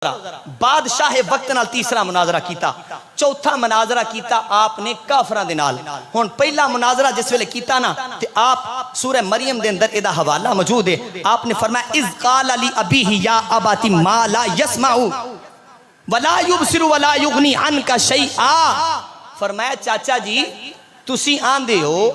بادشاہ وقت نال تیسرا مناظرہ کیتا، چوتھا مناظرہ کیتا آپ نے کافراں دے نال۔ ہن پہلا مناظرہ جس ویلے کیتا نا تے آپ سورہ مریم دے اندر ادا حوالہ موجود ہے، آپ نے فرمایا اذ قال لی ابیہ یا اباتی ما لا یسمع ولا یبصر ولا یغنی عنک شیئا۔ فرمایا چاچا جی تسی آندے ہو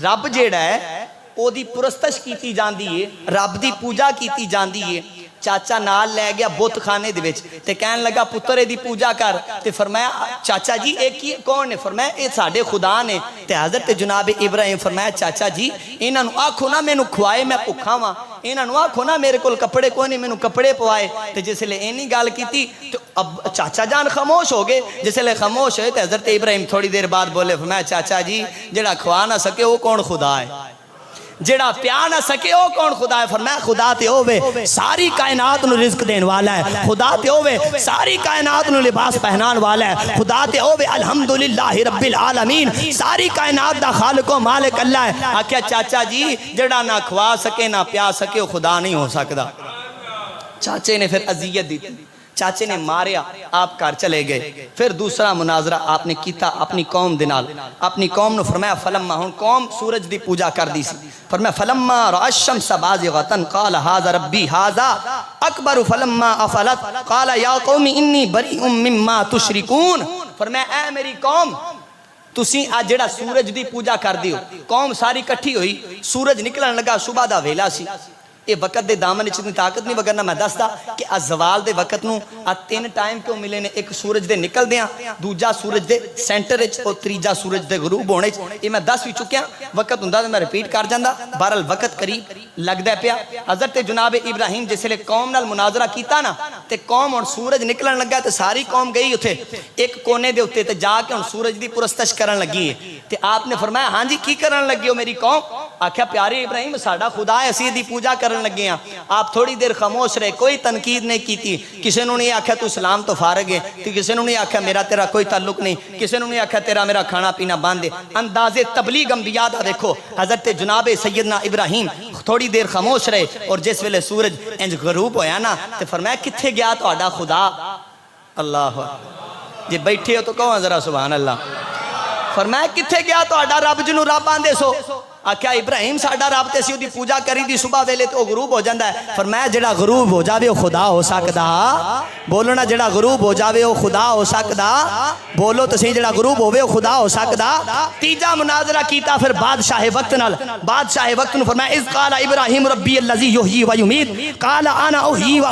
رب جیڑا ہے او دی پرستش کیتی جاندی ہے، رب دی پوجا کیتی جاندی ہے۔ چاچا نال لے گیا بت خانے دے وچ تے کہن لگا پتر دی پوجا کر، تے فرمایا چاچا جی اے کی کون نے؟ فرمایا اے ساڈے خدا نے۔ تے حضرت جناب ابراہیم فرمایا چاچا جی انہاں نو آکھو نا مینوں کھوائے میں بھکھا واں، انہاں نو آکھو نا میرے کول کپڑے کوئی نہیں مینوں کپڑے پوائے۔ تے جس لے اینی گل کیتی تو اب چاچا جان خاموش ہو گئے۔ جس لے خاموش ہوئے تے حضرت ابراہیم تھوڑی دیر بعد بولے، فرمایا چاچا جی جڑا کھوا نہ سکے وہ کون خدا ہے؟ جڑا پیا نہ سکے وہ کون خدا ہے؟ فرمایا خدا تے ہووے ساری کائنات نو رزق دین والا ہے، خدا تے ہووے ساری کائنات نو لباس پہنان والا ہے، خدا تے ہووے الحمدللہ رب العالمین ساری کائنات دا خالق و مالک اللہ ہے۔ آکھیا چاچا جی جڑا نہ کھوا سکے نہ پیا سکے وہ خدا نہیں ہو سکدا۔ چاچے نے پھر اذیت دی، چاچے نے ماریا، آپ کار چلے گئے۔ پھر دوسرا مناظرہ آپ نے کیتا اپنی قوم دے نال، اپنی قوم نے فرمایا فلما، ہن قوم سورج دی پوجا کر دی سی، فرمایا فلما رأى الشمس بازغة قال هذا ربي هذا اکبر فلما افلت قال یا قوم انی بریء مما تشرکون۔ فرمایا اے میری قوم تسی آج جڑا سورج دی پوجا کر دیو۔ قوم ساری کٹھی ہوئی، سورج نکلن لگا، صبح دا ویلا سی، یہ وقت دے دامن اتنی طاقت نہیں، وگرنہ میں دستا کہ زوال دے وقت نو تین ٹائم کیوں ملے نے، ایک سورج دے نکل دیاں، دوجا سورج دے سینٹر اور تریجا سورج دے غروب ہونے، یہ میں دس بھی چکیا، وقت ہوندا تے میں ریپیٹ کر جاندا، بہرحال وقت قریب لگدا پیا۔ حضرت جناب ابراہیم جس لے قوم نال مناظرہ کیتا نا تے قوم ہن سورج نکلن لگا تے ساری قوم گئی اوتھے ایک کونے دے اوتے تے جا کے ہن سورج دی پرستش کرن لگی ہے۔ تے آپ نے فرمایا ہاں جی کی کرن لگے ہو میری قوم؟ آکھیا پیارے ابراہیم ساڈا خدا ہے، اسی دی پوجا کرن لگے ہیں۔ آپ تھوڑی دیر خاموش رہے، کوئی تنقید نہیں کیتی، کسی نے نہیں آکھیا تو اسلام تو فارغ ہے، کسی نے نہیں آکھیا میرا تیرا کوئی تعلق نہیں، کسی نے نہیں آکھیا تیرا میرا کھانا پینا بند ہے۔ انداز تبلیغ انبیاء دا دیکھو، حضرت جناب سیدنا ابراہیم تھوڑی دیر خاموش رہے، اور جس ویلے سورج انج غروب ہویا نا تے فرمایا کتھے گیا تہاڈا خدا؟ اللہ جی بیٹھے ہو تو کہو ذرا سبحان اللہ۔ فرمایا کتھے گیا تہاڈا رب جنوں رب آندے سو؟ آکھیا ابراہیم ساڈا رب تے اسی دی پوجا کری دی صبح ویلے تو غروب ہو جاندا ہے۔ فرمایا جڑا غروب ہو جاوے وہ خدا ہو سکدا؟ بولو نا جڑا غروب ہو جاوے وہ خدا ہو سکدا؟ بولو تو صحیح جڑا غروب ہوے وہ خدا ہو سکدا؟ تیجا مناظرہ کیتا پھر بادشاہ وقت نال، بادشاہ وقت نے فرمایا اذ قال ابراہیم ربی الذی یحیی و یمیت قال انا احیی و